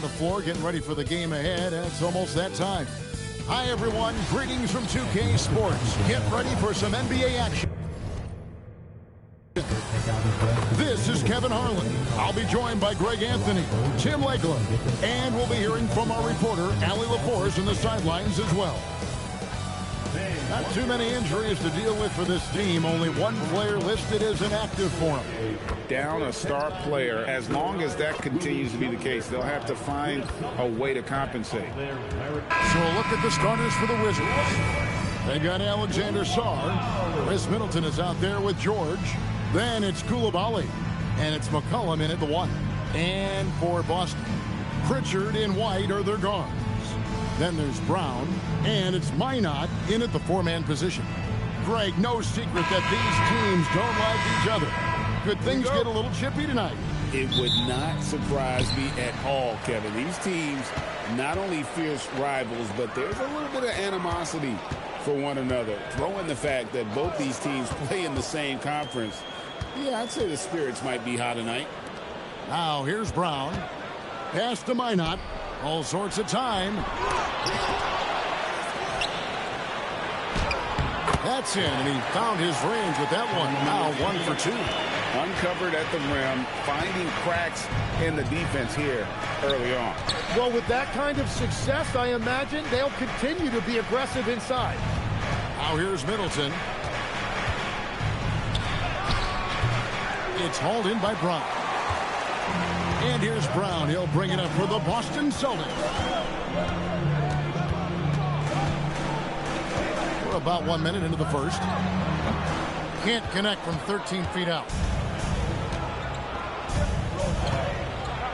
on the floor getting ready for the game ahead, and it's almost that time. Hi, everyone. Greetings from 2K Sports. Get ready for some NBA action. This is Kevin Harlan. I'll be joined by Greg Anthony, Tim Lakeland, and we'll be hearing from our reporter, Allie LaForce, in the sidelines as well. Not too many injuries to deal with for this team. Only one player listed as inactive for them. Down a star player. As long as that continues to be the case, they'll have to find a way to compensate. So a look at the starters for the Wizards. They got Alexander Sarr. Chris Middleton is out there with George. Then it's Koulibaly. And it's McCollum in at the 1. And for Boston, Pritchard and White are their guards. Then there's Brown, and it's Minot in at the 4-man position. Greg, no secret that these teams don't like each other. Could things get a little chippy tonight? It would not surprise me at all, Kevin. These teams not only fierce rivals, but there's a little bit of animosity for one another. Throw in the fact that both these teams play in the same conference. Yeah, I'd say the spirits might be high tonight. Now, here's Brown. Pass to Minot. All sorts of time. That's in, and he found his range with that one. Now 1 for 2. Uncovered at the rim, finding cracks in the defense here early on. Well, with that kind of success, I imagine they'll continue to be aggressive inside. Now here's Middleton. It's hauled in by Brown. And here's Brown. He'll bring it up for the Boston Celtics. We're about 1 minute into the first. Can't connect from 13 feet out.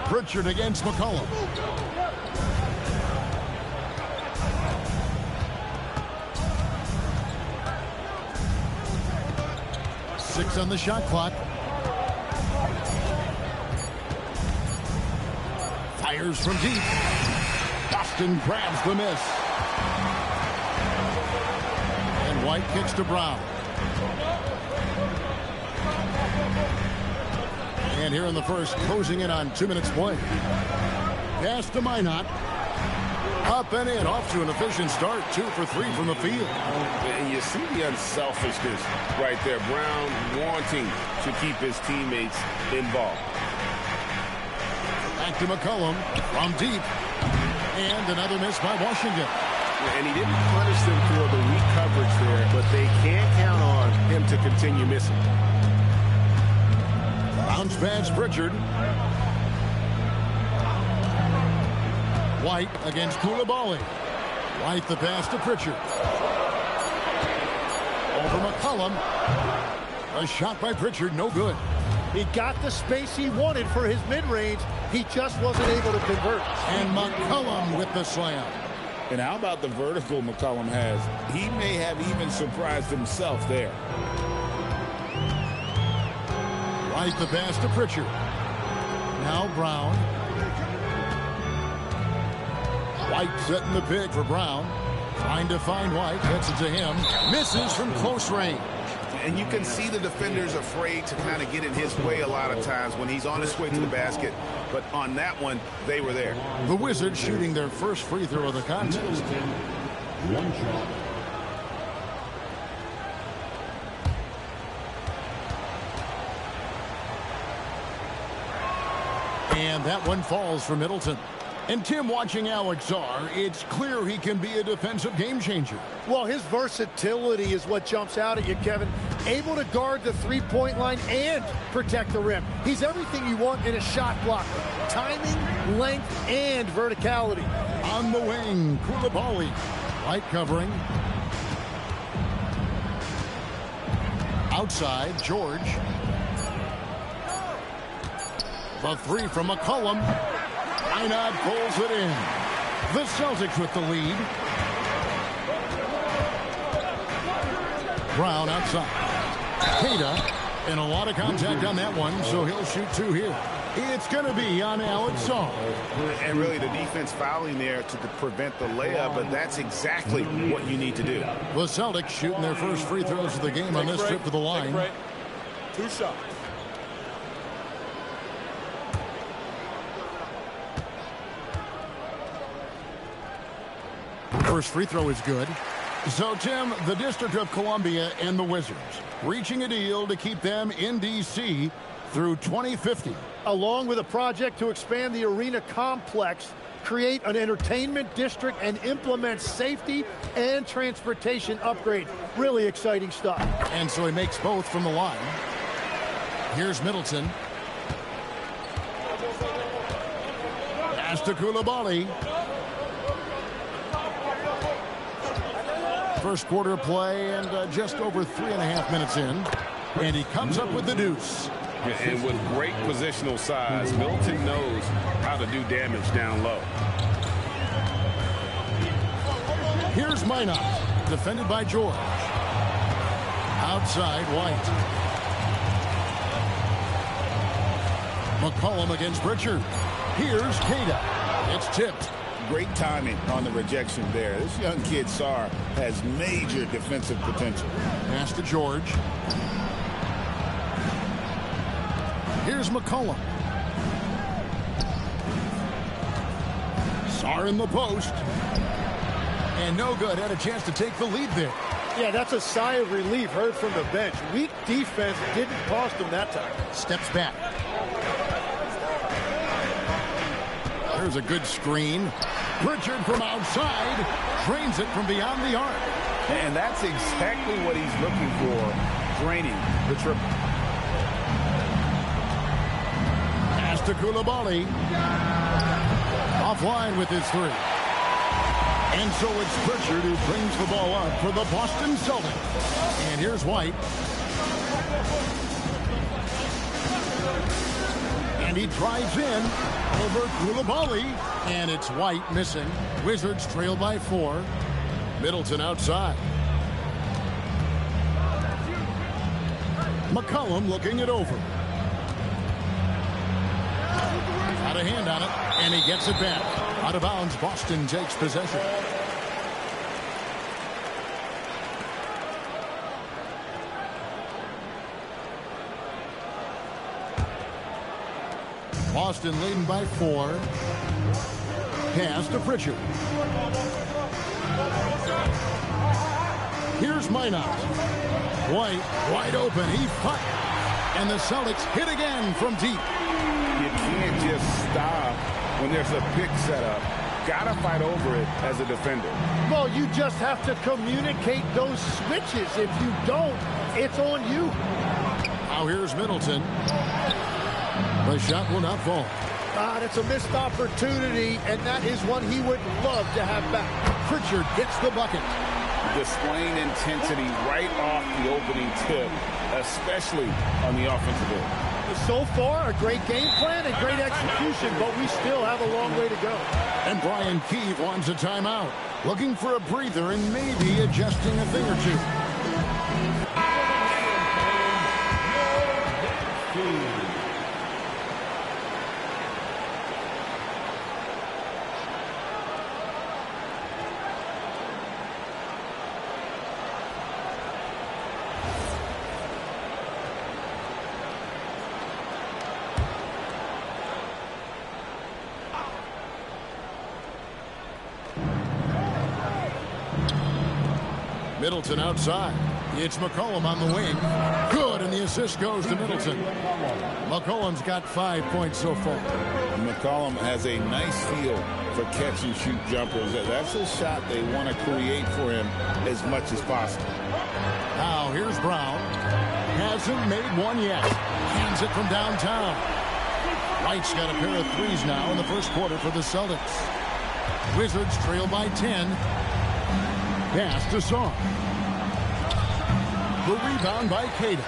Pritchard against McCollum. Six on the shot clock. Fires from deep. Boston grabs the miss. And White kicks to Brown. And here in the first, closing in on 2 minutes play. Pass to Minot. Up and in, off to an efficient start. 2 for 3 from the field. And you see the unselfishness right there. Brown wanting to keep his teammates involved. Back to McCollum from deep. And another miss by Washington. And he didn't punish them for the weak coverage there, but they can't count on him to continue missing. Bounce pass Pritchard. White against Koulibaly. White the pass to Pritchard. Over McCollum. A shot by Pritchard, no good. He got the space he wanted for his mid-range. He just wasn't able to convert. And McCollum with the slam. And how about the vertical McCollum has? He may have even surprised himself there. White the pass to Pritchard. Now Brown. White setting the pick for Brown. Trying to find White. Gets it to him. Misses from close range. And you can see the defenders afraid to kind of get in his way a lot of times when he's on his way to the basket. But on that one, they were there. The Wizards shooting their first free throw of the contest. One shot. And that one falls for Middleton. And Tim, watching Alex Sarr, it's clear he can be a defensive game changer. Well, his versatility is what jumps out at you, Kevin. Able to guard the three-point line and protect the rim. He's everything you want in a shot blocker. Timing, length, and verticality. On the wing, Koulibaly. White covering. Outside, George. The three from McCollum. Minot pulls it in. The Celtics with the lead. Brown outside. Queta, and a lot of contact on that one, so he'll shoot 2 here. It's going to be on Alex Sarr. And really the defense fouling there to prevent the layup, but that's exactly what you need to do. The Celtics shooting their first free throws of the game on this trip to the line. 2 shots. First free throw is good. So, Tim, the District of Columbia and the Wizards reaching a deal to keep them in D.C. through 2050. Along with a project to expand the arena complex, create an entertainment district, and implement safety and transportation upgrades. Really exciting stuff. And so he makes both from the line. Here's Middleton. Pass to Coulibaly. First quarter play and just over 3.5 minutes in. And he comes up with the deuce. And with great positional size, Middleton knows how to do damage down low. Here's Minot, defended by George. Outside, White. McCollum against Pritchard. Here's Cada. It's tipped. Great timing on the rejection there. This young kid, Sarr, has major defensive potential. Pass to George. Here's McCollum. Sarr in the post. And no good. Had a chance to take the lead there. Yeah, that's a sigh of relief heard from the bench. Weak defense didn't cost him that time. Steps back. There's a good screen. Pritchard from outside drains it from beyond the arc. And that's exactly what he's looking for, draining the triple. Pass to Coulibaly. Offline with his three. And so it's Pritchard who brings the ball up for the Boston Celtics. And here's White. And he drives in over Coulibaly. And it's White missing. Wizards trail by 4. Middleton outside. McCollum looking it over. Got a hand on it, and he gets it back. Out of bounds, Boston takes possession. Boston leading by 4. Pass to Pritchard. Here's Minot. White, wide open. He fired. And the Celtics hit again from deep. You can't just stop when there's a pick set up. Gotta fight over it as a defender. Well, you just have to communicate those switches. If you don't, it's on you. Now here's Middleton. The shot will not fall. It's a missed opportunity, and that is one he would love to have back. Pritchard gets the bucket. Displaying intensity right off the opening tip, especially on the offensive end. So far, a great game plan and great execution, but we still have a long way to go. And Brian Keefe wants a timeout. Looking for a breather and maybe adjusting a thing or two. Middleton outside. It's McCollum on the wing. Good, and the assist goes to Middleton. McCollum's got 5 points so far. McCollum has a nice feel for catch-and-shoot jumpers. That's a shot they want to create for him as much as possible. Now, here's Brown. Hasn't made one yet. Hands it from downtown. White's got a pair of threes now in the first quarter for the Celtics. Wizards trail by 10. Pass to Sarr. The rebound by Cada.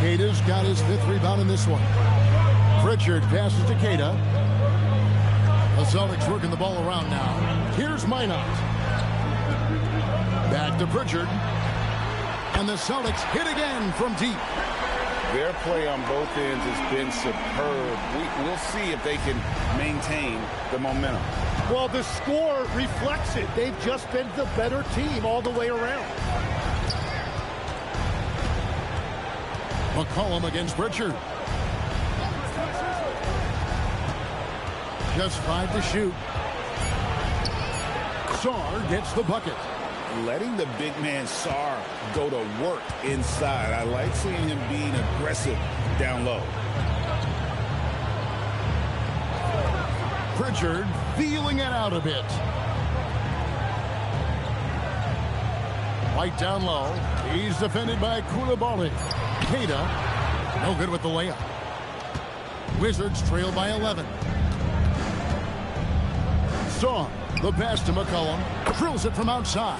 Cada's got his 5th rebound in this one. Pritchard passes to Cada. The Celtics working the ball around now. Here's Minot. Back to Pritchard. And the Celtics hit again from deep. Their play on both ends has been superb. We'll see if they can maintain the momentum. Well, the score reflects it. They've just been the better team all the way around. McCollum against Pritchard. Just 5 to shoot. Sarr gets the bucket. Letting the big man Sarr go to work inside. I like seeing him being aggressive down low. Pritchard feeling it out a bit. White down low. He's defended by Koulibaly. Keita, no good with the layup. Wizards trail by 11. Sarr, the pass to McCollum. Drills it from outside.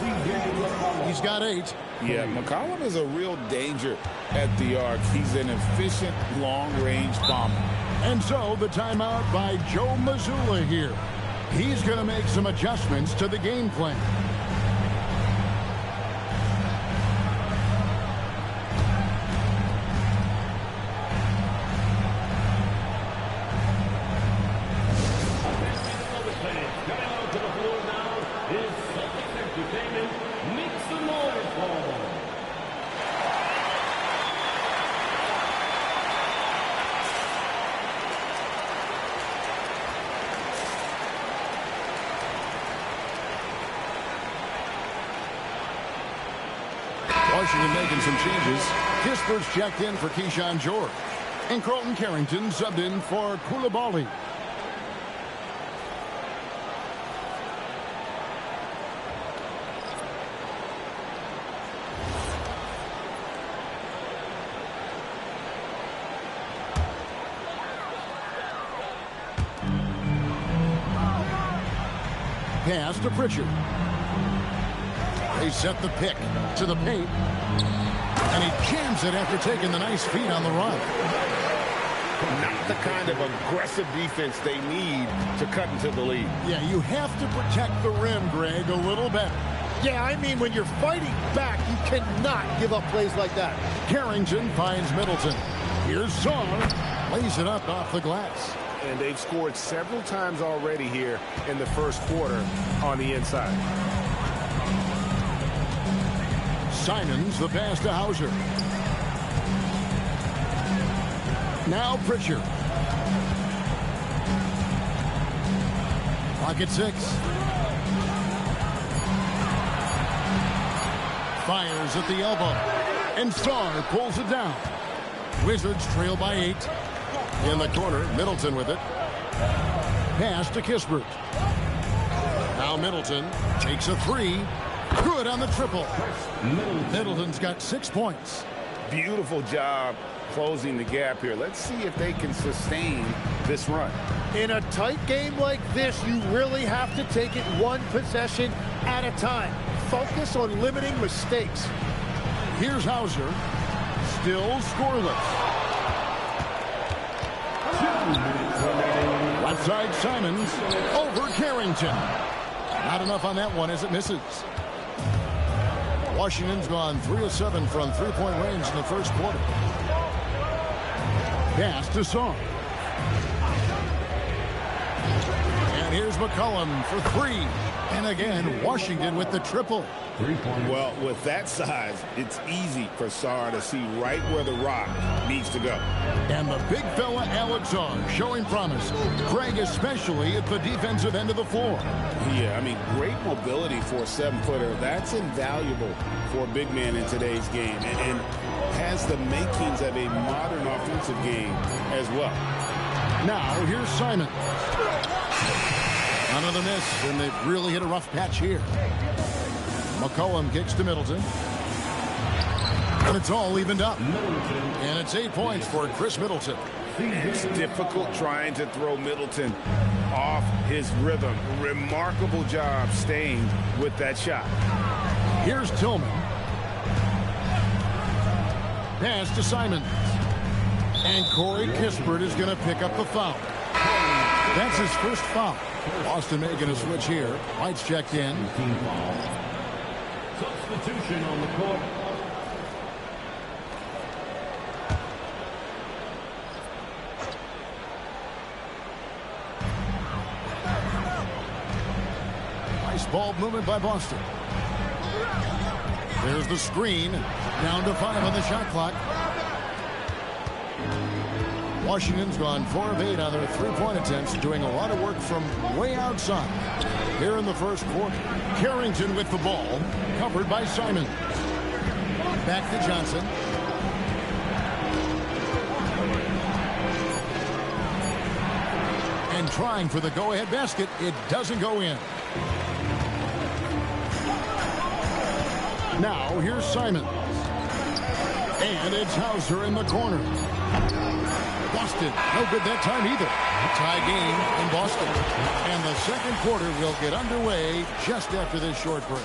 He's got 8. Yeah, McCollum is a real danger at the arc. He's an efficient long-range bomber. And so the timeout by Joe Mazzulla here. He's going to make some adjustments to the game plan. Washington making some changes. Kisper's checked in for Keyshawn George. And Carlton Carrington subbed in for Koulibaly. Pass to Pritchard. They set the pick to the paint. And he jams it after taking the nice feed on the run. Not the kind of aggressive defense they need to cut into the lead. Yeah, you have to protect the rim, Greg, a little better. Yeah, I mean, when you're fighting back, you cannot give up plays like that. Carrington finds Middleton. Here's Sarr. Lays it up off the glass. And they've scored several times already here in the first quarter on the inside. Simons, the pass to Hauser. Now Pritchard. Clock at 6. Fires at the elbow. And Sarr pulls it down. Wizards trail by 8. In the corner, Middleton with it. Pass to Kispert. Now Middleton takes a 3. Good on the triple. Middleton's got 6 points. Beautiful job closing the gap here. Let's see if they can sustain this run. In a tight game like this, you really have to take it one possession at a time. Focus on limiting mistakes. Here's Hauser. Still scoreless. Left side Simons over Carrington. Not enough on that one as it misses. Washington's gone 3 of 7 from three-point range in the first quarter. Pass to Sarr. And here's McCollum for 3. And again, Washington with the triple. 3 points. Well, with that size, it's easy for Sarr to see right where the rock needs to go. And the big fella, Alex Sarr, showing promise. Craig, especially at the defensive end of the floor. Yeah, I mean, great mobility for a 7-footer. That's invaluable for a big man in today's game. And has the makings of a modern offensive game as well. Now, here's Simon. Another miss, and they've really hit a rough patch here. McCollum kicks to Middleton. And it's all evened up. And it's 8 points for Chris Middleton. It's difficult trying to throw Middleton off his rhythm. Remarkable job staying with that shot. Here's Tillman. Pass to Simons. And Corey Kispert is going to pick up the foul. That's his first foul. Boston making a switch here. White's checked in. Team foul. Substitution on the court. Nice ball movement by Boston. There's the screen. Down to 5 on the shot clock. Washington's gone 4 of 8 on their three-point attempts, doing a lot of work from way outside. Here in the first quarter, Carrington with the ball, covered by Simon. Back to Johnson. And trying for the go-ahead basket. It doesn't go in. Now, here's Simon. And it's Hauser in the corner. Boston, no good that time either. Tie game in Boston. And the second quarter will get underway just after this short break.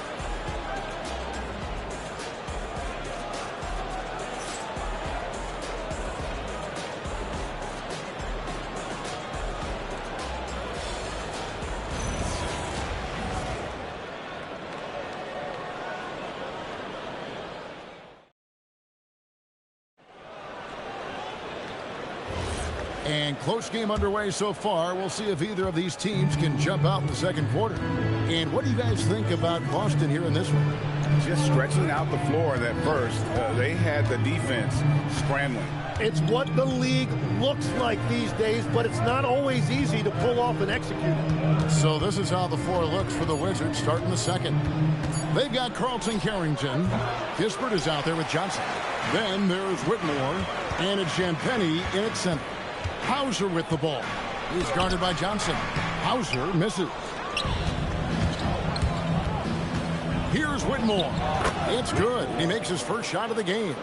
And close game underway so far. We'll see if either of these teams can jump out in the second quarter. And what do you guys think about Boston here in this one? Just stretching out the floor that first. They had the defense scrambling. It's what the league looks like these days, but it's not always easy to pull off and execute. So this is how the floor looks for the Wizards starting the second. They've got Carlton Carrington. Kispert is out there with Johnson. Then there's Whitmore. And it's Champagny in its center. Hauser with the ball. He's guarded by Johnson. Hauser misses. Here's Whitmore. It's good. He makes his first shot of the game.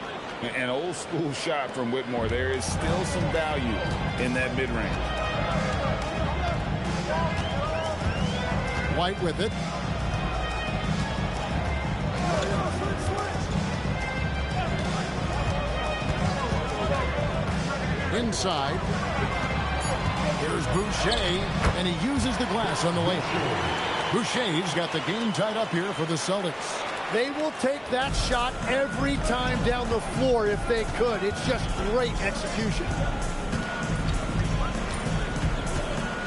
An old school shot from Whitmore. There is still some value in that mid-range. White with it. Inside. Here's Boucher, and he uses the glass on the layup. Boucher's got the game tied up here for the Celtics. They will take that shot every time down the floor if they could. It's just great execution.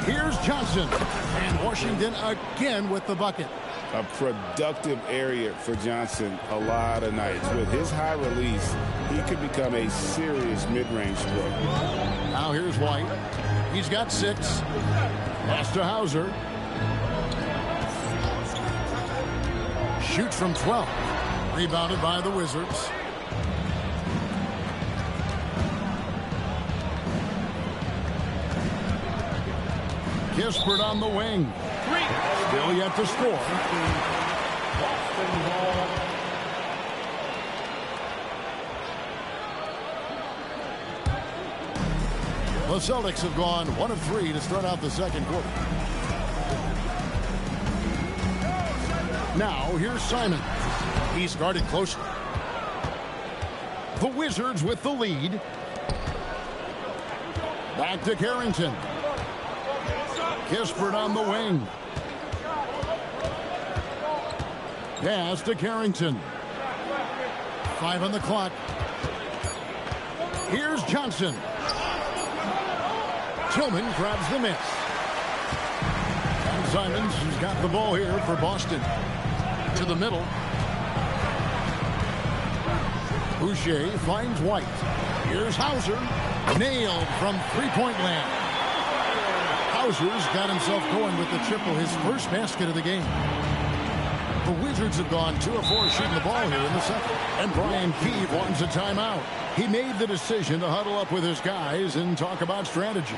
Here's Johnson, and Washington again with the bucket. A productive area for Johnson a lot of nights. With his high release, he could become a serious mid-range threat. Now here's White. He's got 6. Pass to Hauser. Shoots from 12. Rebounded by the Wizards. Kispert on the wing. Still yet to score. The Celtics have gone 1 of 3 to start out the second quarter. Now, here's Simon. He's guarded closely. The Wizards with the lead. Back to Carrington. Kispert on the wing. Pass to Carrington. 5 on the clock. Here's Johnson. Tillman grabs the miss. And Simons has got the ball here for Boston. To the middle. Boucher finds White. Here's Hauser. Nailed from three-point land. Hauser's got himself going with the triple, his first basket of the game. The Wizards have gone 2 of 4 shooting the ball here in the second. And Brian Keefe wants a timeout. He made the decision to huddle up with his guys and talk about strategy.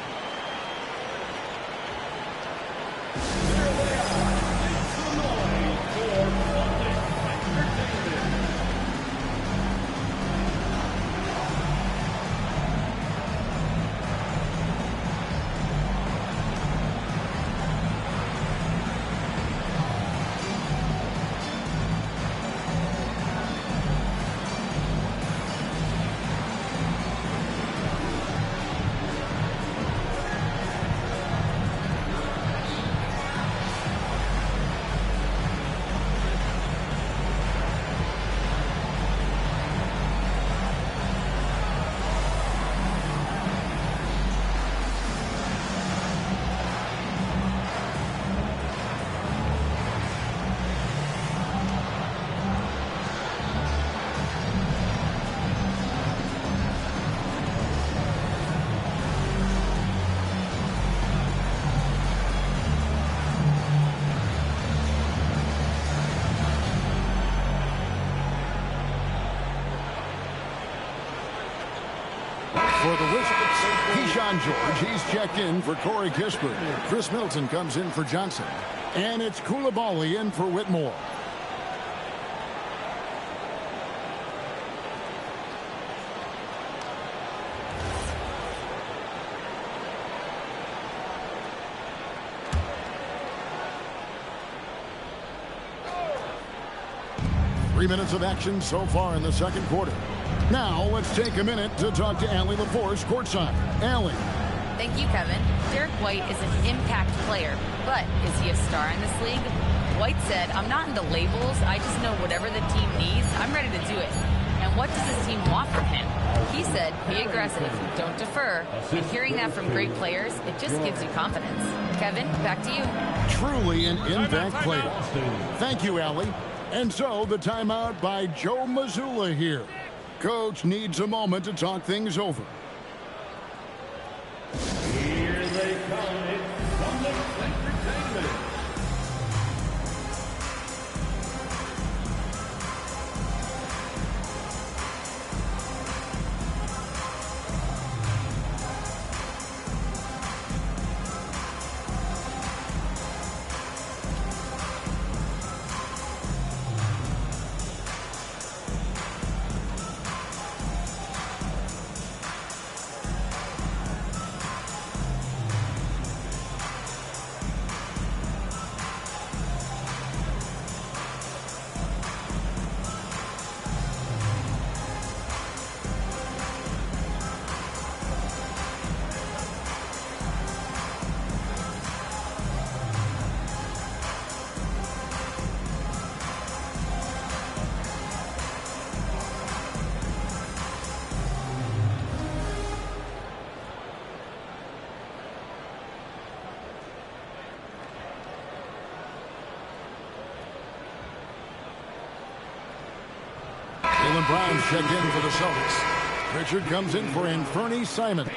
For the Wizards, Keyshawn George, he's checked in for Corey Kispert. Chris Middleton comes in for Johnson. And it's Koulibaly in for Whitmore. Three minutes of action so far in the second quarter. Now, let's take a minute to talk to Allie LaForce courtside. Allie. Thank you, Kevin. Derek White is an impact player, but is he a star in this league? White said, "I'm not into labels. I just know whatever the team needs, I'm ready to do it. And what does his team want from him?" He said, "Be aggressive, don't defer." And hearing that from great players, it just gives you confidence. Kevin, back to you. Truly an impact player. Thank you, Allie. And so the timeout by Joe Mazzulla here. Coach needs a moment to talk things over. Here they come. It's from the entertainment. Brown's checked in for the Celtics. Richard comes in for Anthony Simon.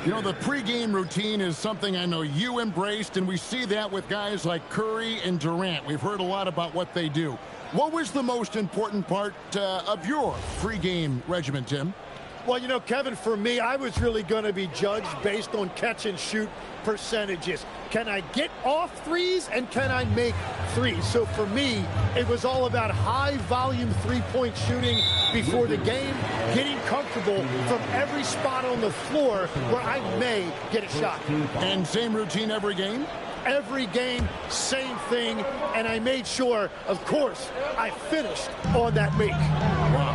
You know, the pregame routine is something I know you embraced, and we see that with guys like Curry and Durant. We've heard a lot about what they do. What was the most important part of your pregame regimen, Tim? Well, you know, Kevin, for me, I was really going to be judged based on catch-and-shoot percentages. Can I get off threes, and can I make threes? So for me, it was all about high-volume three-point shooting before the game, getting comfortable from every spot on the floor where I may get a shot. And same routine every game? Every game, same thing, and I made sure, of course, I finished on that make. Wow.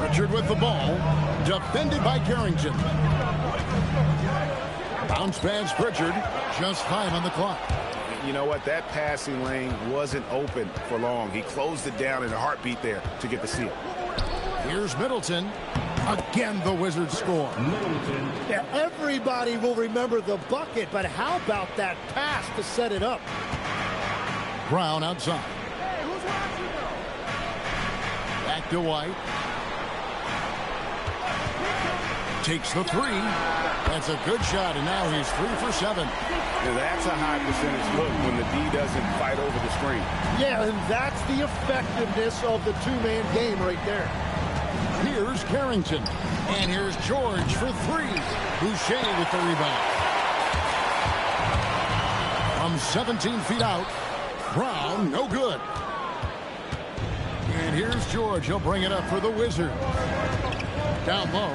Richard with the ball, defended by Carrington. Bounce pass Pritchard, just 5 on the clock. You know what? That passing lane wasn't open for long. He closed it down in a heartbeat there to get the steal. Here's Middleton. Again, the Wizards score. Middleton. Yeah, everybody will remember the bucket, but how about that pass to set it up? Brown outside. Back to White. Takes the three. That's a good shot, and now he's 3 for 7. Now that's a high percentage look when the D doesn't fight over the screen. Yeah, and that's the effectiveness of the two-man game right there. Here's Carrington. And here's George for 3. Boucher with the rebound. From 17 feet out, Brown, no good. And here's George. He'll bring it up for the Wizards. Down low.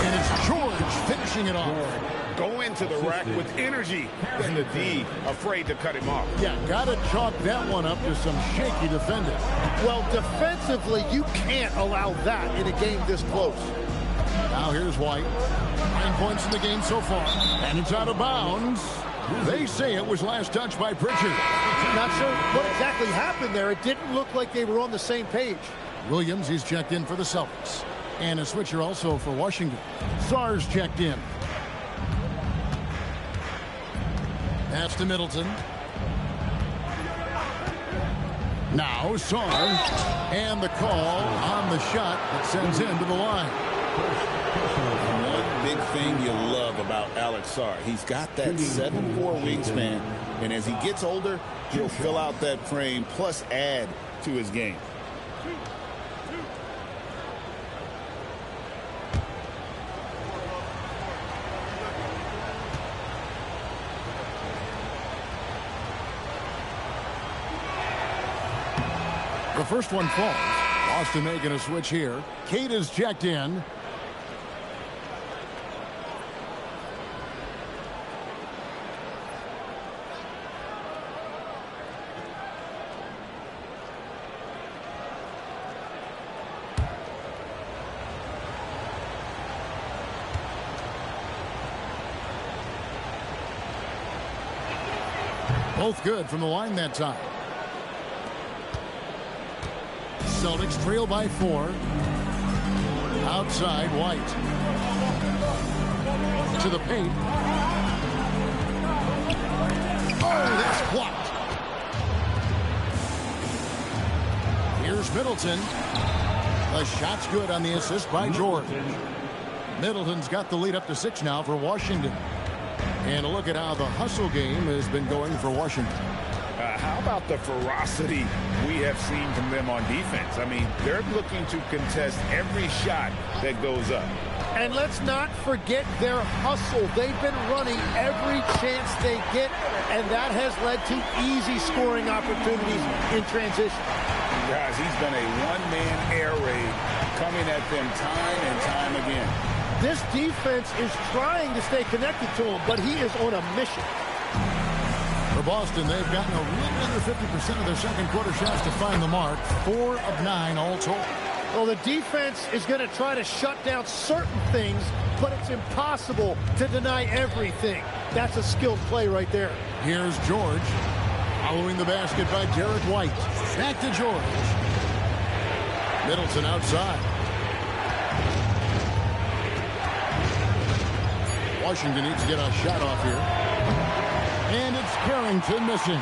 And it's George finishing it off. Go into the rack with energy, and the D afraid to cut him off. Yeah, got to chalk that one up to some shaky defending. Well, defensively, you can't allow that in a game this close. Now here's White. 9 points in the game so far. And it's out of bounds. They say it was last touched by Pritchard. Not sure what exactly happened there. It didn't look like they were on the same page. Williams, he's checked in for the Celtics. And a switcher also for Washington. Sarr's checked in. Pass to Middleton. Now Sarr. And the call on the shot that sends him to the line. One big thing you love about Alex Sarr, he's got that 7'4" wingspan, and as he gets older, he'll fill out that frame plus add to his game. The first one falls. Boston making a switch here. Kate is checked in. Both good from the line that time. Celtics trail by 4. Outside, White. To the paint. Oh, that's blocked. Here's Middleton. The shot's good on the assist by George. Middleton's got the lead up to 6 now for Washington. And a look at how the hustle game has been going for Washington. How about the ferocity we have seen from them on defense? I mean, they're looking to contest every shot that goes up. And let's not forget their hustle. They've been running every chance they get, and that has led to easy scoring opportunities in transition. Guys, he's been a one-man air raid coming at them time and time again. This defense is trying to stay connected to him, but he is on a mission. For Boston, they've gotten a little under 50% of their second quarter shots to find the mark. 4 of 9 all told. Well, the defense is going to try to shut down certain things, but it's impossible to deny everything. That's a skilled play right there. Here's George. Following the basket by Derek White. Back to George. Middleton outside. Washington needs to get a shot off here. And it's Carrington missing.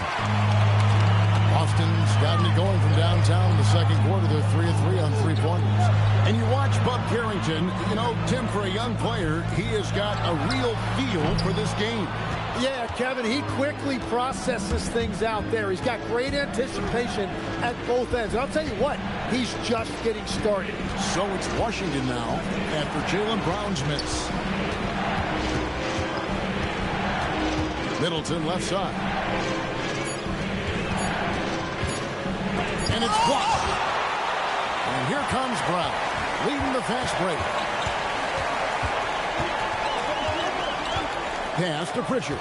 Boston's gotten it going from downtown in the second quarter. They're 3 of 3 on three-pointers. And you watch Bub Carrington. You know, Tim, for a young player, he has got a real feel for this game. Yeah, Kevin, he quickly processes things out there. He's got great anticipation at both ends. And I'll tell you what, he's just getting started. So it's Washington now after Jaylen Brown's miss. Middleton left side. And it's blocked. And here comes Brown, leading the fast break. Pass to Pritchard.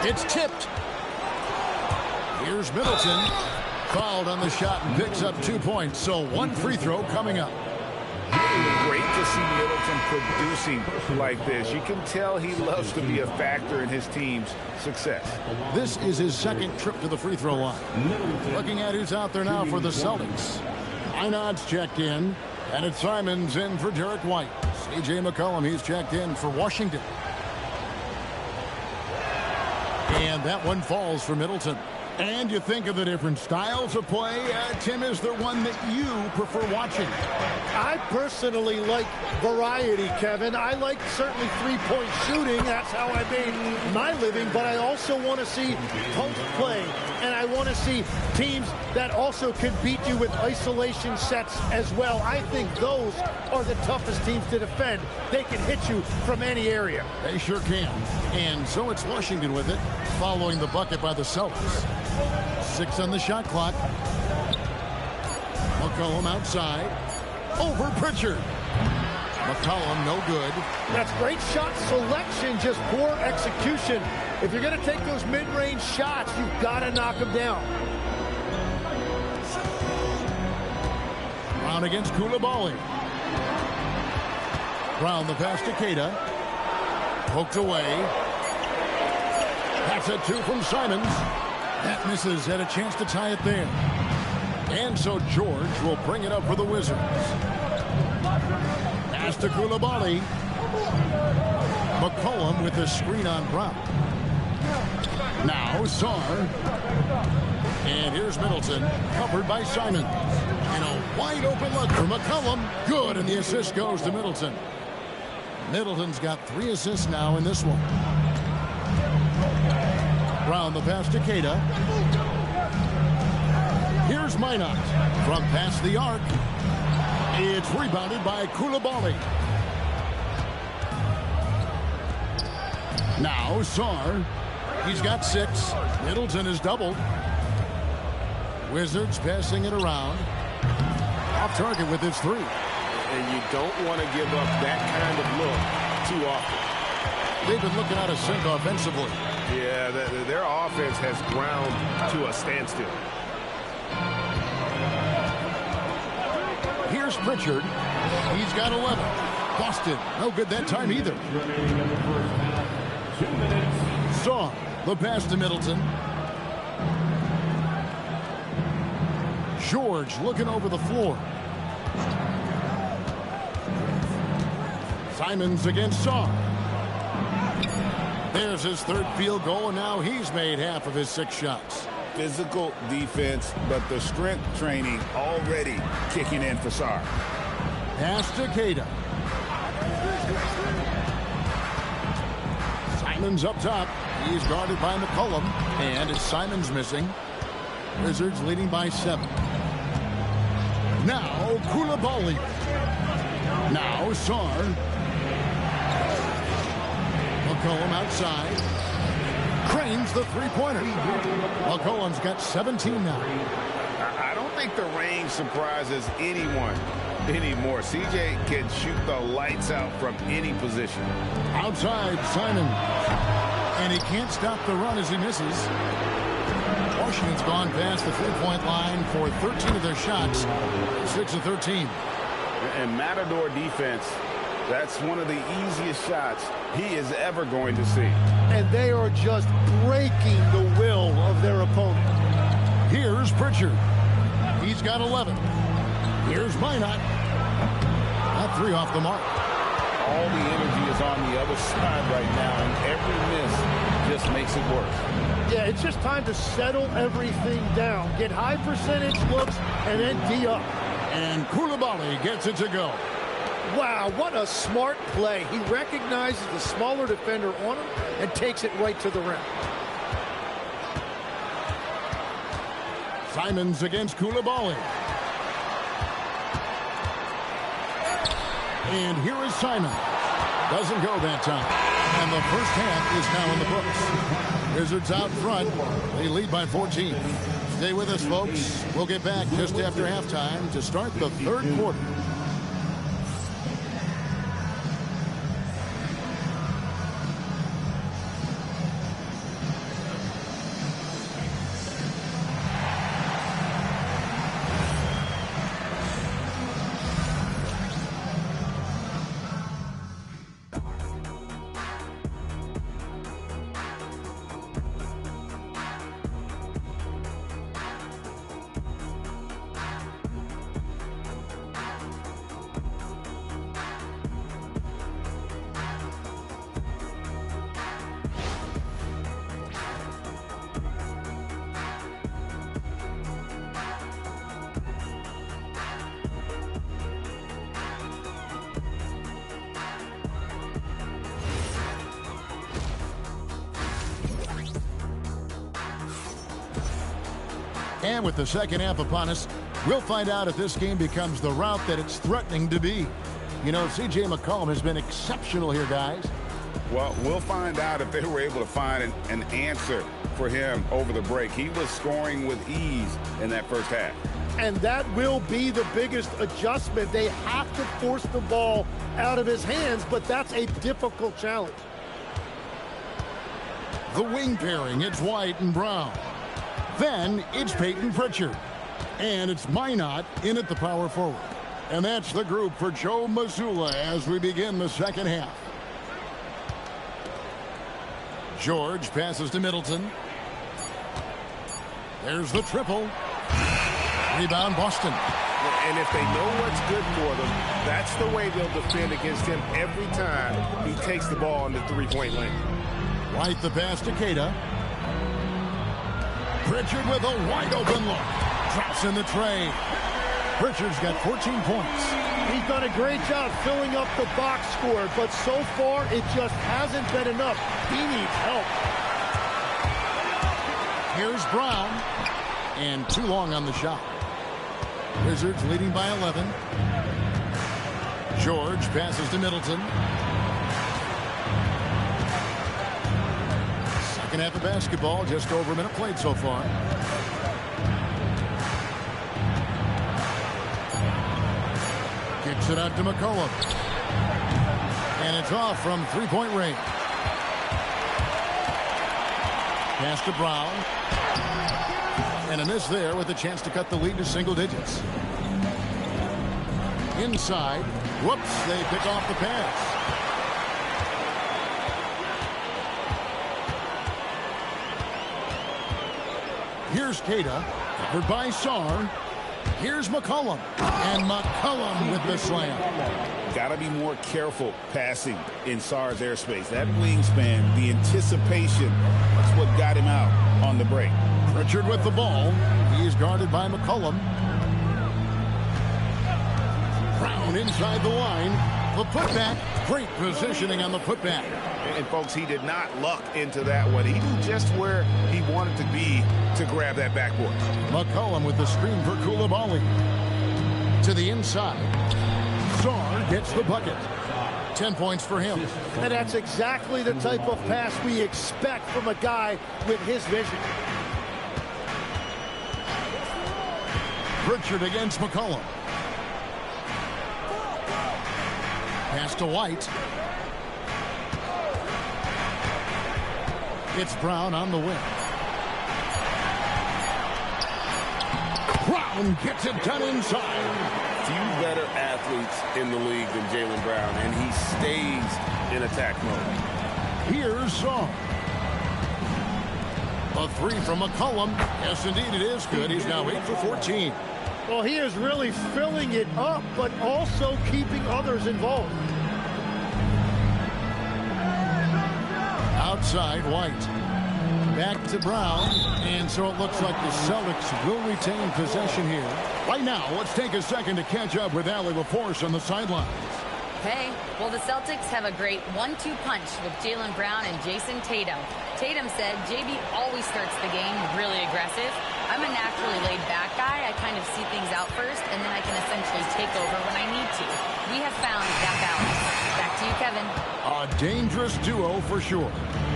It's tipped. Here's Middleton. Fouled on the shot and picks up 2 points. So 1 free throw coming up. Great to see Middleton producing like this. You can tell he loves to be a factor in his team's success. This is his second trip to the free throw line. Looking at who's out there now for the Celtics. Einod's checked in, and it's Simons in for Derek White. C.J. McCollum, he's checked in for Washington. And that one falls for Middleton. And you think of the different styles of play. Tim, is there one that you prefer watching? I personally like variety, Kevin. I like certainly three-point shooting. That's how I made my living. But I also want to see post play. And I want to see teams that also can beat you with isolation sets as well. I think those are the toughest teams to defend. They can hit you from any area. They sure can. And so it's Washington with it, following the bucket by the Celtics. 6 on the shot clock. McCollum outside. Over Pritchard. McCollum no good. That's great shot selection, just poor execution. If you're going to take those mid-range shots, you've got to knock them down. Brown against Koulibaly. Brown the pass to Keita. Poked away. That's a 2 from Simons. That misses. Had a chance to tie it there. And so George will bring it up for the Wizards. Pass to Koulibaly. McCollum with the screen on Brown. Now Sarr. And here's Middleton, covered by Simons. And a wide open look for McCollum. Good, and the assist goes to Middleton. Middleton's got 3 assists now in this one. Brown the pass to Keita. Here's Minot from past the arc. It's rebounded by Koulibaly. Now Sarr. He's got 6. Middleton is doubled. Wizards passing it around. Off target with his three. And you don't want to give up that kind of look too often. They've been looking out of sync offensively. Yeah, their offense has ground to a standstill. Here's Pritchard. He's got 11. Boston, no good that time either. 2 minutes. Saw the pass to Middleton. George looking over the floor. Simons against Saw. There's his third field goal, and now he's made half of his 6 shots. Physical defense, but the strength training already kicking in for Sarr. Pass to Queta. Simons up top. He's guarded by McCollum, and it's Simons missing. Wizards leading by 7. Now Koulibaly. Now Sarr. McCollum outside. Cranes the three-pointer. McCollum's got 17 now. I don't think the range surprises anyone anymore. CJ can shoot the lights out from any position. Outside, Simon. And he can't stop the run as he misses. Washington's gone past the three-point line for 13 of their shots. 6 of 13. And Matador defense, that's one of the easiest shots he is ever going to see. And they are just breaking the will of their opponent. Here's Pritchard. He's got 11. Here's Minot. That 3 off the mark. All the energy is on the other side right now, and every miss just makes it worse. Yeah, it's just time to settle everything down. Get high percentage looks and then D up. And Koulibaly gets it to go. Wow, what a smart play. He recognizes the smaller defender on him and takes it right to the rim. Simons against Koulibaly. And here is Simon. Doesn't go that time. And the first half is now in the books. Wizards out front. They lead by 14. Stay with us, folks. We'll get back just after halftime to start the third quarter. And with the second half upon us, we'll find out if this game becomes the route that it's threatening to be. You know, C.J. McCollum has been exceptional here, guys. Well, we'll find out if they were able to find an answer for him over the break. He was scoring with ease in that first half. And that will be the biggest adjustment. They have to force the ball out of his hands, but that's a difficult challenge. The wing pairing, it's White and Brown. Then it's Peyton Pritchard. And it's Minot in at the power forward. And that's the group for Joe Mazzulla as we begin the second half. George passes to Middleton. There's the triple. Rebound, Boston. And if they know what's good for them, that's the way they'll defend against him every time he takes the ball in the three-point lane. White the pass to Queta. Pritchard with a wide-open look. Drops in the tray. Pritchard's got 14 points. He's done a great job filling up the box score, but so far it just hasn't been enough. He needs help. Here's Brown. And too long on the shot. Wizards leading by 11. George passes to Middleton. Second half of basketball, just over a minute played so far. Kicks it out to McCollum. And it's off from three-point range. Pass to Brown. And a miss there with a chance to cut the lead to single digits. Inside. Whoops, they pick off the pass. Here's Cada, covered by Sarr. Here's McCollum. And McCollum with the slam. Got to be more careful passing in Sarr's airspace. That wingspan, the anticipation, that's what got him out on the break. Pritchard with the ball. He's guarded by McCollum. Brown inside the line. The putback. Great positioning on the putback. And, folks, he did not luck into that one. He knew just where he wanted to be to grab that backboard. McCollum with the screen for Koulibaly. To the inside. Sarr gets the bucket. 10 points for him. And that's exactly the type of pass we expect from a guy with his vision. Pritchard against McCollum. Pass to White. It's Brown on the wing. Brown gets it done inside. Few better athletes in the league than Jaylen Brown, and he stays in attack mode. Here's Sarr. A three from McCollum. Yes, indeed, it is good. He's now 8 for 14. Well, he is really filling it up, but also keeping others involved. Outside, White. Back to Brown. And so it looks like the Celtics will retain possession here. Right now, let's take a second to catch up with Allie LaForce on the sidelines. Hey, well, the Celtics have a great 1-2 punch with Jaylen Brown and Jason Tatum. Tatum said, JB always starts the game really aggressive. I'm a naturally laid-back guy. I kind of see things out first, and then I can essentially take over when I need to. We have found that balance. Back to you, Kevin. A dangerous duo for sure.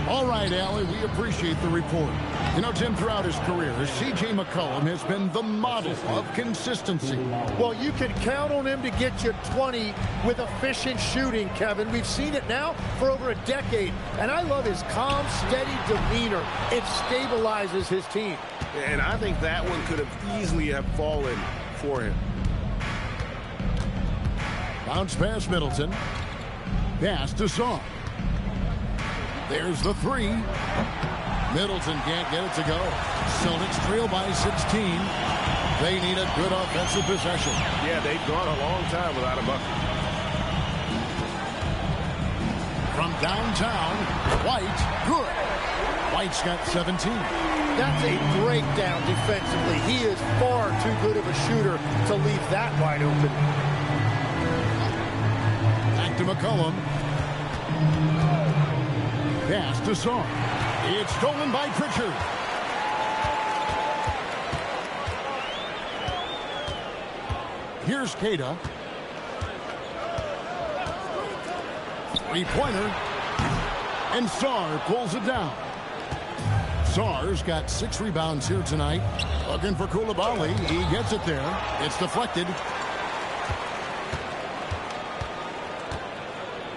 All right, Allie, we appreciate the report. You know, Tim, throughout his career, C.J. McCollum has been the model of consistency. Well, you can count on him to get you 20 with efficient shooting, Kevin. We've seen it now for over a decade. And I love his calm, steady demeanor. It stabilizes his team. And I think that one could have easily have fallen for him. Bounce pass Middleton. Pass to Sarr. There's the three. Middleton can't get it to go. Celtics trail by 16. They need a good offensive possession. Yeah, they've gone a long time without a bucket. From downtown, White, good. White's got 17. That's a breakdown defensively. He is far too good of a shooter to leave that wide open. Back to McCollum. Pass to Sarr. It's stolen by Pritchard. Here's Cada. Three-pointer. And Sarr pulls it down. Sarr's got 6 rebounds here tonight. Looking for Koulibaly. He gets it there. It's deflected.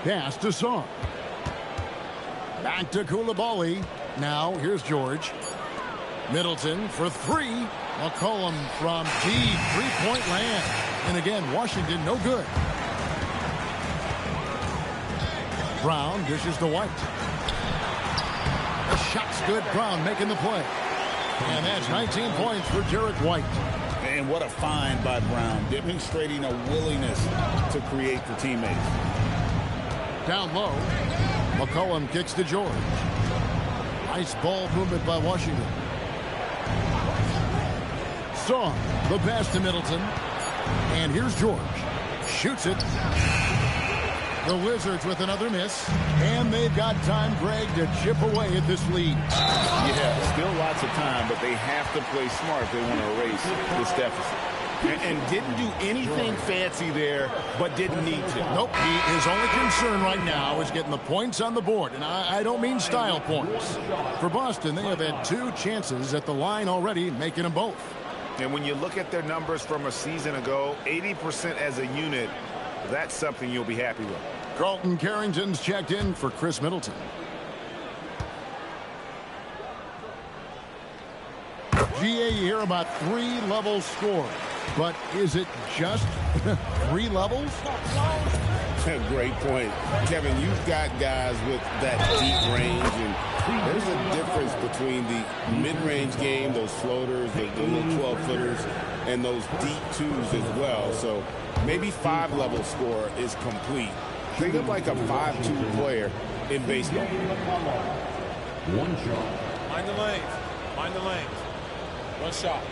Pass to Sarr. Back to Koulibaly. Now, here's George. Middleton for 3. McCollum from deep. 3-point land. And again, Washington no good. Brown dishes to White. The shot's good. Brown making the play. And that's 19 points for Jarrett White. And what a find by Brown, demonstrating a willingness to create for teammates. Down low. McCollum kicks to George. Nice ball movement by Washington. Sarr, the pass to Middleton. And here's George. Shoots it. The Wizards with another miss. And they've got time, Greg, to chip away at this lead. Yeah, still lots of time, but they have to play smart if they want to erase this deficit. And didn't do anything fancy there, but didn't need to. Nope. His only concern right now is getting the points on the board. And I don't mean style points. For Boston, they have had 2 chances at the line already, making them both. And when you look at their numbers from a season ago, 80% as a unit, that's something you'll be happy with. Carlton Carrington's checked in for Chris Middleton. GA, you hear about 3-level score, but is it just 3 levels? Great point. Kevin, you've got guys with that deep range, and there's a difference between the mid-range game, those floaters, the little 12-footers, and those deep twos as well. So maybe 5-level score is complete. Think of like a 5-2 player in baseball. One shot. Mind the lanes. Mind the lanes. One shot.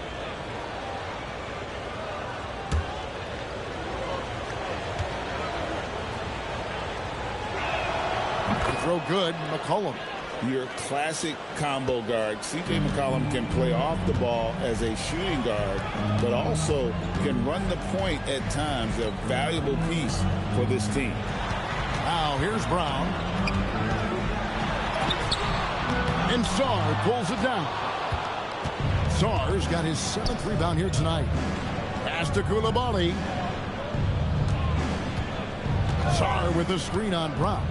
Throw good, McCollum. Your classic combo guard. C.J. McCollum can play off the ball as a shooting guard, but also can run the point at times, a valuable piece for this team. Now here's Brown. And Sarr pulls it down. Sarr's got his 7th rebound here tonight. Pass to Koulibaly. Sarr with the screen on Brown.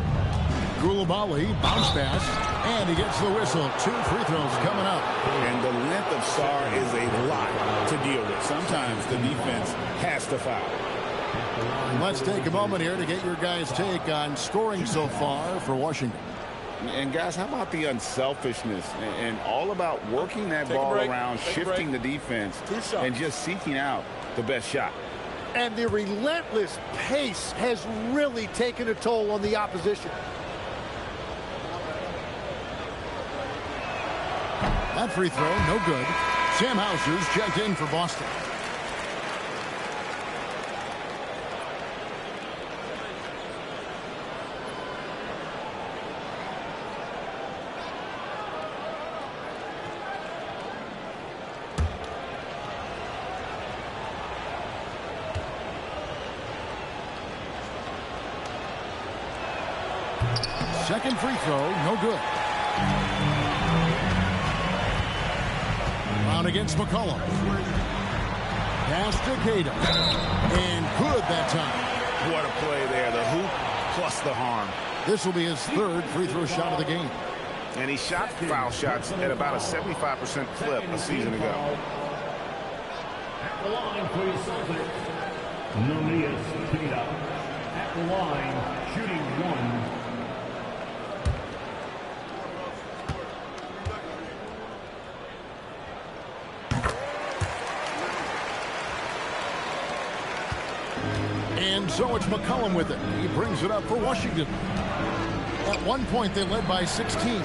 Koulibaly, bounce pass, and he gets the whistle. 2 free throws coming up. And the length of Sarr is a lot to deal with. Sometimes the defense has to foul. Let's take a moment here to get your guys' take on scoring so far for Washington. And guys, how about the unselfishness and all about working that ball around, shifting the defense, and just seeking out the best shot. And the relentless pace has really taken a toll on the opposition. That free throw, no good. Sam Hauser's checked in for Boston. Second free throw, no good. Brown against McCollum. Pass to Cato. And good that time. What a play there. The hoop plus the harm. This will be his 3rd free throw shot of the game. And he shot foul shots at about a 75% clip a season ago. At the line for your Celtics, Namias Cato. At the line, shooting 1. And so it's McCollum with it. He brings it up for Washington. At one point, they led by 16.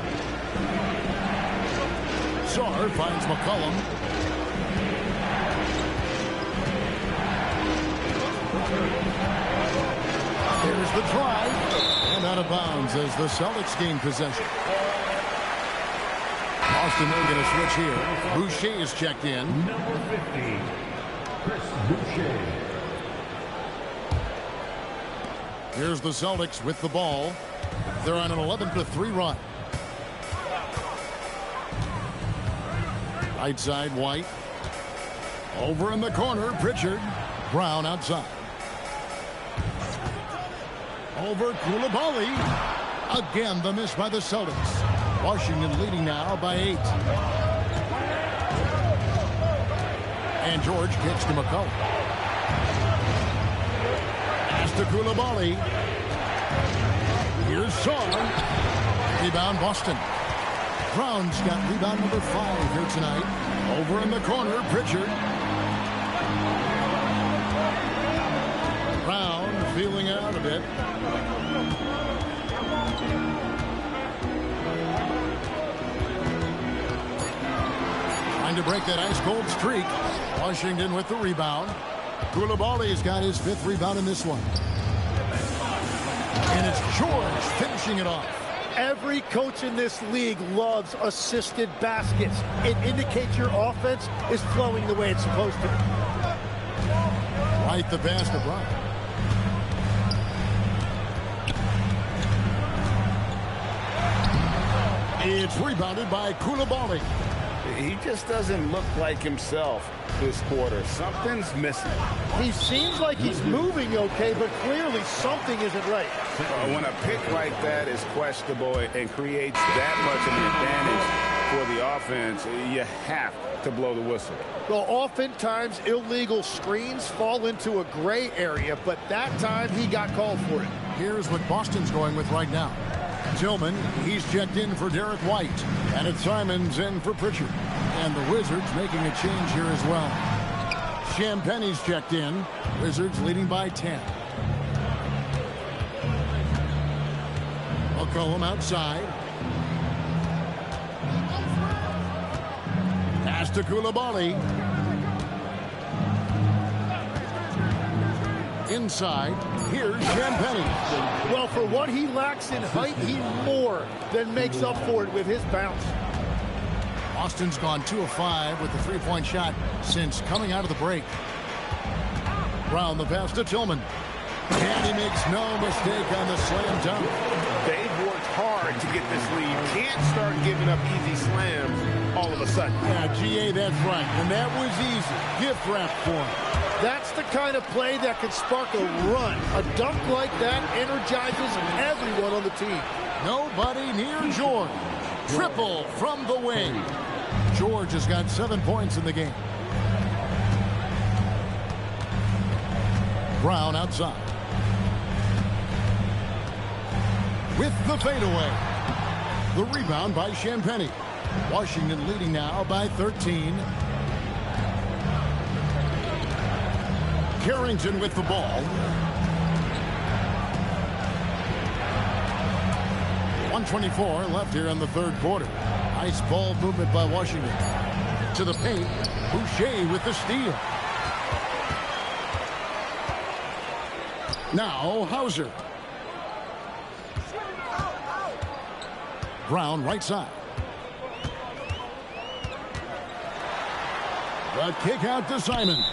Sarr finds McCollum. Here's the try. And out of bounds as the Celtics gain possession. Boston will get a switch here. Boucher is checked in. Number 50, Chris Boucher. Here's the Celtics with the ball. They're on an 11-3 run. Right side, White. Over in the corner, Pritchard. Brown outside. Over Koulibaly. Again, the miss by the Celtics. Washington leading now by 8. And George kicks to McCollum. Pass to Koulibaly. Here's Sarr. Rebound Boston. Brown's got rebound number 5 here tonight. Over in the corner, Pritchard. Brown feeling out a bit. Trying to break that ice-cold streak. Washington with the rebound. Koulibaly's got his 5th rebound in this one. And it's George finishing it off. Every coach in this league loves assisted baskets. It indicates your offense is flowing the way it's supposed to. Right the pass to Brown. It's rebounded by Koulibaly. He just doesn't look like himself this quarter. Something's missing. He seems like he's moving okay, but clearly something isn't right. When a pick like that is questionable and creates that much of an advantage for the offense, you have to blow the whistle. Well, oftentimes illegal screens fall into a gray area, but that time he got called for it. Here's what Boston's going with right now. Tillman, he's checked in for Derek White. And it's Simons in for Pritchard. And the Wizards making a change here as well. Champagne's checked in. Wizards leading by 10. McCollum outside. Pass to Koulibaly. Inside, here's Champagnie. Well, for what he lacks in height, he more than makes up for it with his bounce. Boston's gone 2 of 5 with the three-point shot since coming out of the break. Brown the pass to Tillman. And he makes no mistake on the slam dunk. They've worked hard to get this lead. Can't start giving up easy slams all of a sudden. Yeah, GA, that's right. And that was easy. Gift wrap for him. That's the kind of play that can spark a run. A dunk like that energizes everyone on the team. Nobody near George. Triple from the wing. George has got 7 points in the game. Brown outside. With the fadeaway. The rebound by Champagnie. Washington leading now by 13. Carrington with the ball. 1:24 left here in the third quarter. Nice ball movement by Washington. To the paint. Boucher with the steal. Now Hauser. Brown right side. The kick out to Simons.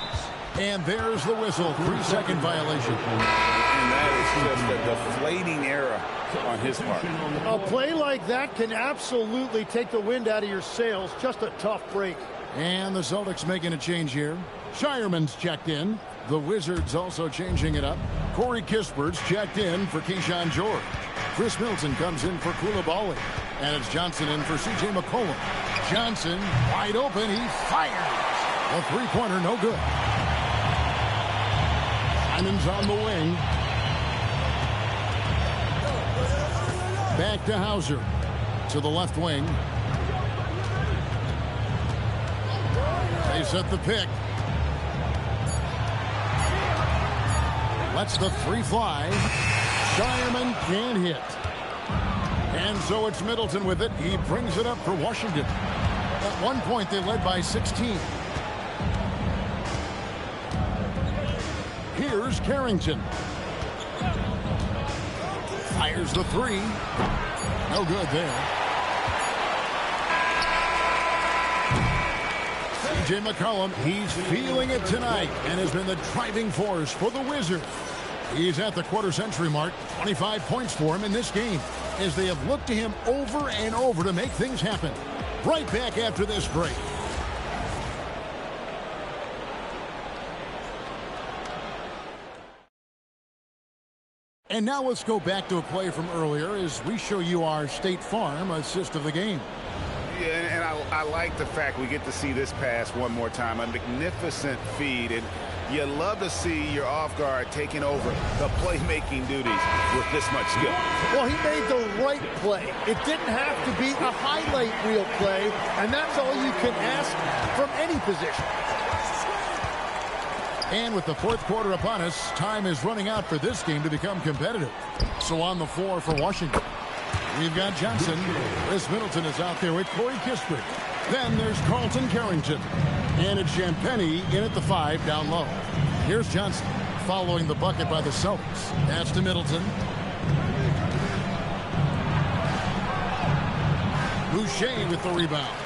And there's the whistle. 3-second violation. And that is just a deflating error on his part. A play like that can absolutely take the wind out of your sails. Just a tough break. And the Celtics making a change here. Shireman's checked in. The Wizards also changing it up. Corey Kispert's checked in for Keyshawn George. Chris Milton comes in for Koulibaly. And it's Johnson in for C.J. McCollum. Johnson wide open. He fires. A three-pointer, no good. Simon's on the wing. Back to Hauser. To the left wing. They set the pick. Lets the three fly. Shireman can't hit. And so it's Middleton with it. He brings it up for Washington. At one point, they led by 16. Here's Carrington. Fires the three. No good there. C.J. McCollum, he's feeling it tonight and has been the driving force for the Wizards. He's at the quarter-century mark. 25 points for him in this game as they have looked to him over and over to make things happen. Right back after this break. And now let's go back to a play from earlier as we show you our State Farm assist of the game. Yeah, and I like the fact we get to see this pass one more time. A magnificent feed, and you love to see your off guard taking over the playmaking duties with this much skill. Well, he made the right play. It didn't have to be a highlight reel play, and that's all you can ask from any position. And with the fourth quarter upon us, time is running out for this game to become competitive. So on the floor for Washington, we've got Johnson. Chris Middleton is out there with Corey Kispert. Then there's Carlton Carrington. And it's Champagnie in at the 5 down low. Here's Johnson following the bucket by the Celtics. That's to Middleton. Boucher with the rebound.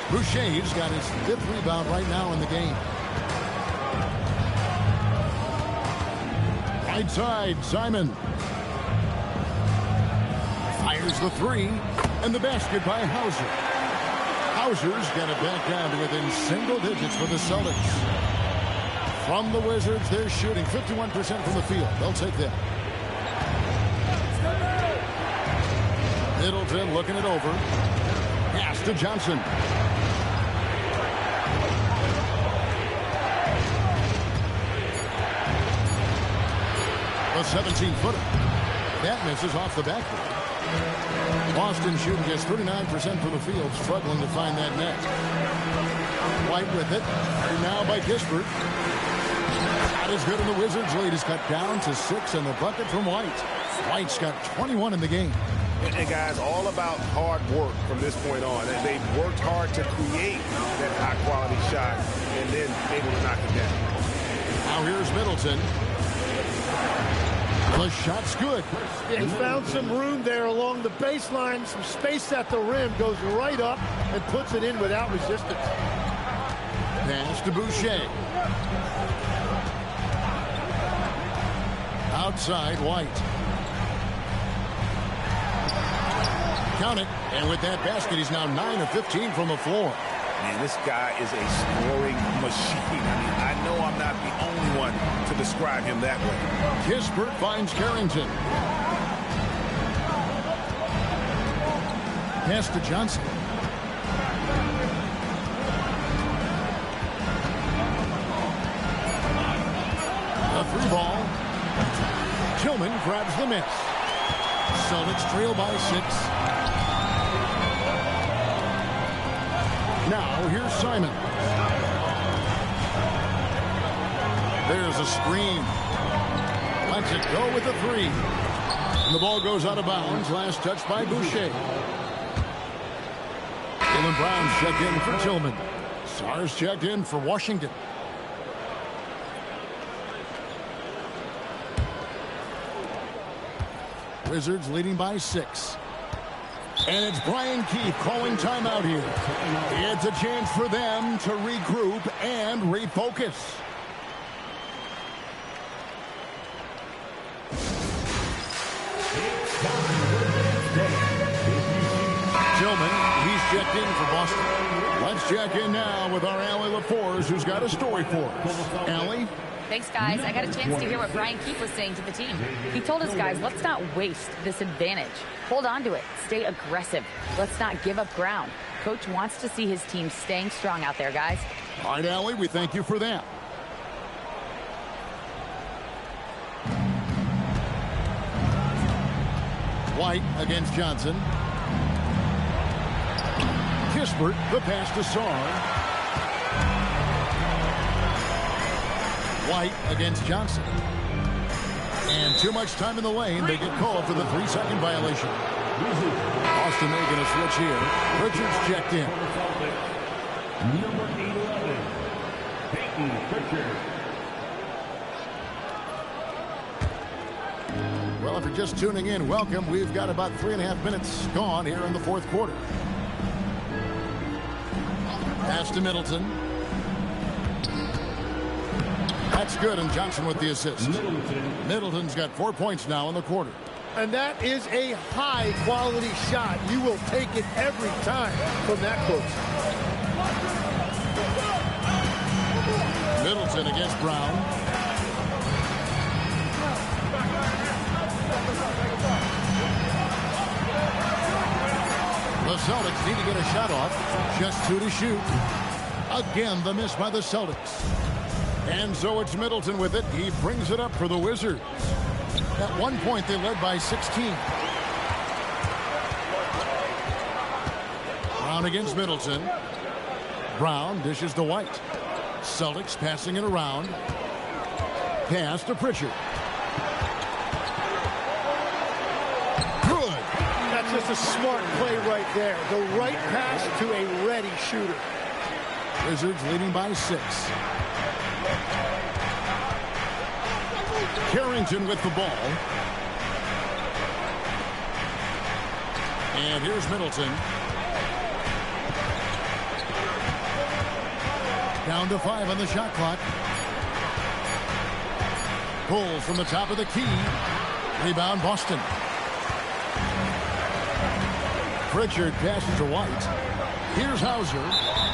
Boucher's got his 5th rebound right now in the game. Right side, Simon. Fires the 3. And the basket by Hauser. Hauser's got it back down to within single digits for the Celtics. From the Wizards, they're shooting 51% from the field. They'll take that. Middleton looking it over. Pass to Johnson. A 17-footer. That misses off the backboard. Boston shooting just 39% from the field, struggling to find that net. White with it. Now by Kispert. Not as good in the Wizards' lead. Is cut down to 6 and the bucket from White. White's got 21 in the game. And guys, all about hard work from this point on. And they've worked hard to create that high-quality shot and then able to knock it down. Now here's Middleton. The shot's good. He found some room there along the baseline, some space at the rim, goes right up and puts it in without resistance. Pass to Boucher. Outside, White. Count it. And with that basket, he's now 9 of 15 from the floor. Man, this guy is a scoring machine. I mean, I know I'm not the only one to describe him that way. Kispert finds Carrington. Pass to Johnson. A free ball. Tillman grabs the miss. Celtics trail by 6. Now, here's Simon. There's a screen. Lets it go with a 3. And the ball goes out of bounds. Last touch by Boucher. Jaylen Brown's checked in for Tillman. Sarr's checked in for Washington. Wizards leading by 6. And it's Brian Keefe calling timeout here. It's a chance for them to regroup and refocus. Tillman, he's checked in for Boston. Let's check in now with our Allie LaForce, who's got a story for us. Allie? Thanks, guys. I got a chance to hear what Brian Keefe was saying to the team. He told his guys, let's not waste this advantage. Hold on to it. Stay aggressive. Let's not give up ground. Coach wants to see his team staying strong out there, guys. All right, Allie, we thank you for that. White against Johnson. Kispert, the pass to Sarr. White against Johnson. And too much time in the lane. They get called for the 3-second violation. Boston making a switch here. Richards checked in. Number 11, Peyton Pritchard. Well, if you're just tuning in, welcome. We've got about 3.5 minutes gone here in the fourth quarter. Pass to Middleton. That's good, and Johnson with the assist. Middleton's got 4 points now in the quarter. And that is a high-quality shot. You will take it every time from that close. Middleton against Brown. The Celtics need to get a shot off. Just 2 to shoot. Again, the miss by the Celtics. And so it's Middleton with it. He brings it up for the Wizards. At one point, they led by 16. Brown against Middleton. Brown dishes to White. Celtics passing it around. Pass to Pritchard. Good. That's just a smart play right there. The right pass to a ready shooter. Wizards leading by 6. Carrington with the ball. And here's Middleton. Down to 5 on the shot clock. Pulls from the top of the key. Rebound Boston. Pritchard passes to White. Here's Hauser.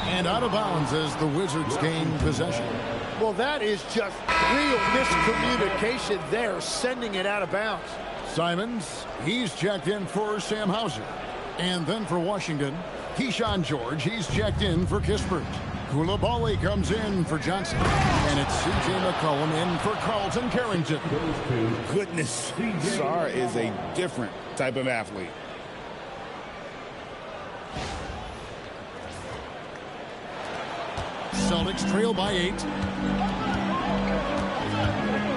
And out of bounds as the Wizards gain possession. Well, that is just real miscommunication there, sending it out of bounds. Simons, he's checked in for Sam Hauser. And then for Washington, Keyshawn George, he's checked in for Kispert. Koulibaly comes in for Johnson. And it's C.J. McCollum in for Carlton Carrington. Goodness, Sarr is a different type of athlete. Celtics trail by 8.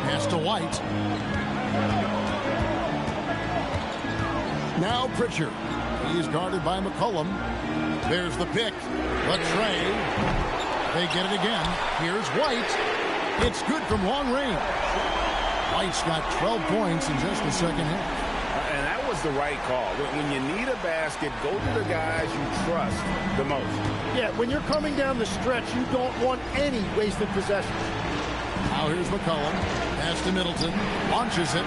Pass to White. Now Pritchard. He's guarded by McCollum. There's the pick. The tray. They get it again. Here's White. It's good from long range. White's got 12 points in just the second half. And that was the right call. When you need a basket, go to the guys you trust the most. Yeah, when you're coming down the stretch, you don't want any wasted possessions. Now here's McCollum. Pass to Middleton. Launches it.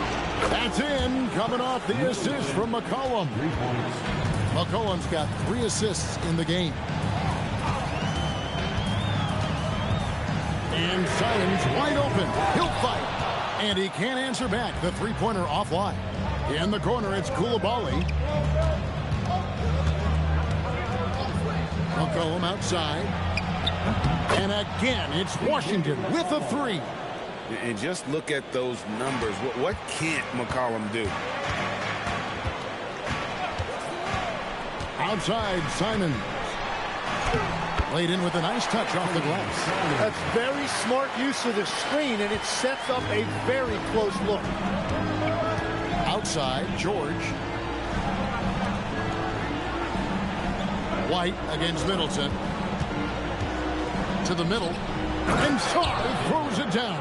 That's in. Coming off the assist from McCollum. McCollum's got 3 assists in the game. And Simons wide open. He'll fight. And he can't answer back. The three-pointer offline. In the corner, it's Koulibaly. McCollum outside. And again, it's Washington with a 3. And just look at those numbers. What can't McCollum do? Outside, Simons. Laid in with a nice touch off the glass. That's very smart use of the screen, and it sets up a very close look. Outside, George. White against Middleton. To the middle. And Sarr throws it down.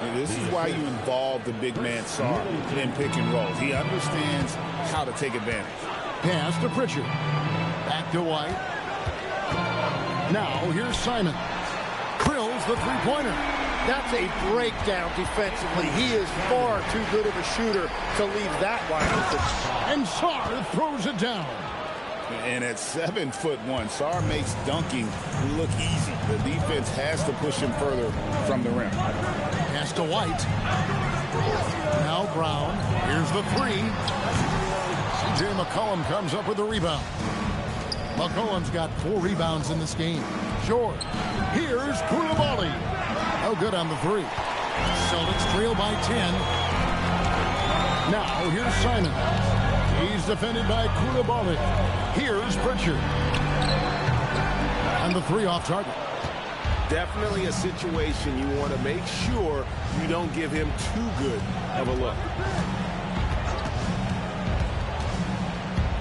And this is why you involve the big man Sarr in pick and rolls. He understands how to take advantage. Pass to Pritchard. Back to White. Now here's Simon. Drills the three-pointer. That's a breakdown defensively. He is far too good of a shooter to leave that wide open. And Sarr throws it down. And at 7'1", Sarr makes dunking look easy. The defense has to push him further from the rim. Pass to White. Now Brown. Here's the 3. C.J. McCollum comes up with the rebound. McCollum's got 4 rebounds in this game. George. Here's Koulibaly. No good on the 3. Celtics trail by 10. Now here's Simon. He's defended by Koulibaly. Here's Pritchard. And the 3 off target. Definitely a situation you want to make sure you don't give him too good of a look.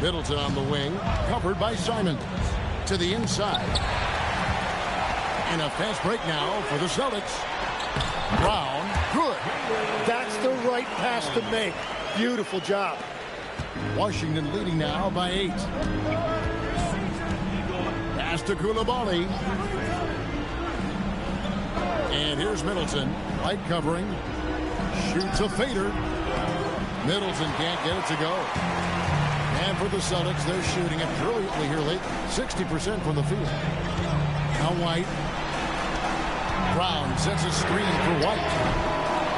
Middleton on the wing, covered by Simons. To the inside. And a fast break now for the Celtics. Brown, good. That's the right pass to make. Beautiful job. Washington leading now by 8. Pass to Koulibaly. And here's Middleton. Light covering. Shoots a fader. Middleton can't get it to go. And for the Celtics, they're shooting it brilliantly here late. 60% from the field. Now White. Brown sets a screen for White.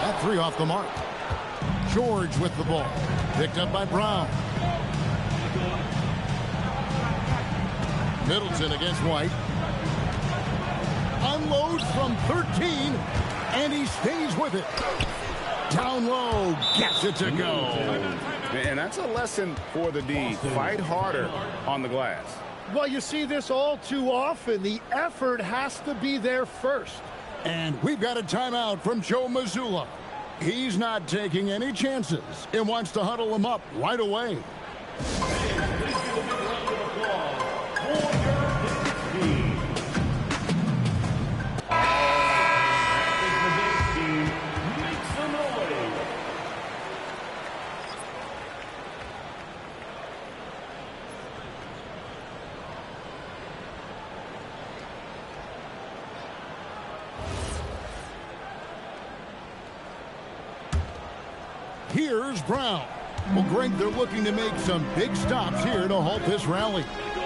That 3 off the mark. George with the ball. Picked up by Brown. Middleton against White. Unloads from 13. And he stays with it. Down low. Gets it to go. And that's a lesson for the D. Fight harder on the glass. Well, you see this all too often. The effort has to be there first. And we've got a timeout from Joe Mazzulla. He's not taking any chances and wants to huddle him up right away. Here's Brown. Well, Greg, they're looking to make some big stops here to halt this rally.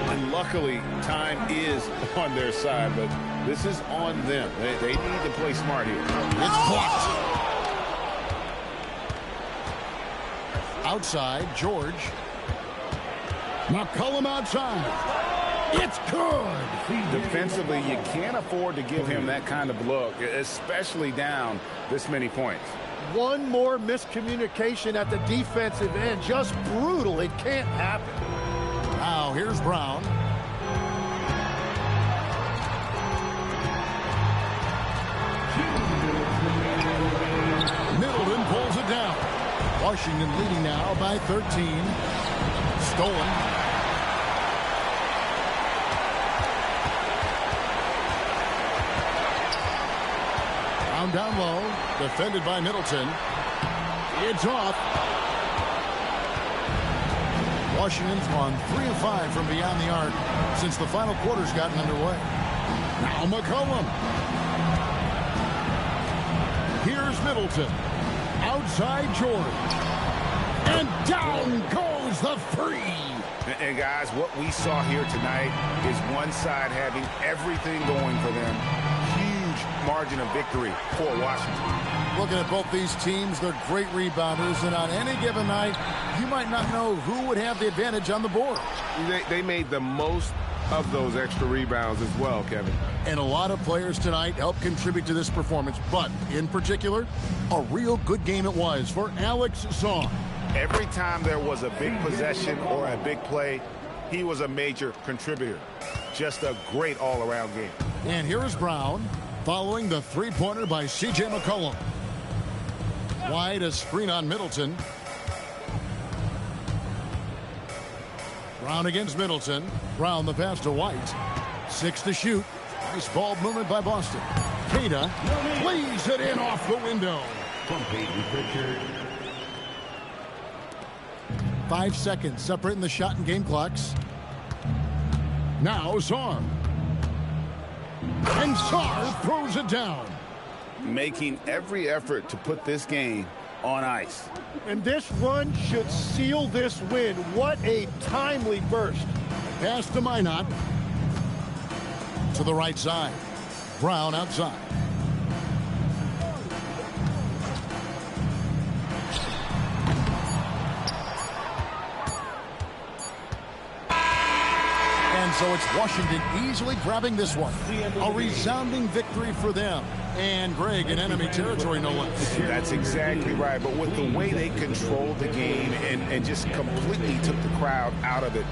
And luckily, time is on their side, but this is on them. They need to play smart here. It's blocked. Outside, George. McCollum outside. It's good. Defensively, you can't afford to give him that kind of look, especially down this many points. One more miscommunication at the defensive end. Just brutal. It can't happen. Now, here's Brown. Middleton pulls it down. Washington leading now by 13. Stolen. Brown down low. Defended by Middleton. It's off. Washington's won 3 of 5 from beyond the arc since the final quarter's gotten underway. Now McCollum. Here's Middleton. Outside George. And down goes the three. And guys, what we saw here tonight is one side having everything going for them. Huge margin of victory for Washington. Looking at both these teams, they're great rebounders, and on any given night, you might not know who would have the advantage on the board. They made the most of those extra rebounds as well, Kevin. And a lot of players tonight helped contribute to this performance, but in particular, a real good game it was for Alex Song. Every time there was a big possession or a big play, he was a major contributor. Just a great all-around game. And here is Brown following the three-pointer by C.J. McCollum. Wide, a screen on Middleton. Brown against Middleton. Brown the pass to White. 6 to shoot. Nice ball movement by Boston. Cada plays it in off the window. 5 seconds separating the shot and game clocks. Now Sarr. And Sarr throws it down. Making every effort to put this game on ice. And this run should seal this win. What a timely burst. Pass to Minot. To the right side. Brown outside. And so it's Washington easily grabbing this one. A resounding victory for them. And Greg in enemy territory, no less. That's exactly right. But with the way they controlled the game and just completely took the crowd out of it,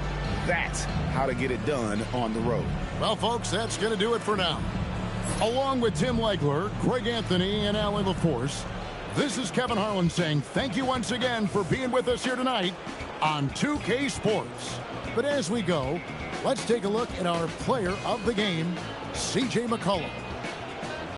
that's how to get it done on the road. Well, folks, that's going to do it for now. Along with Tim Legler, Greg Anthony, and Allie LaForce, this is Kevin Harlan saying thank you once again for being with us here tonight on 2K Sports. But as we go, let's take a look at our player of the game, C.J. McCollum.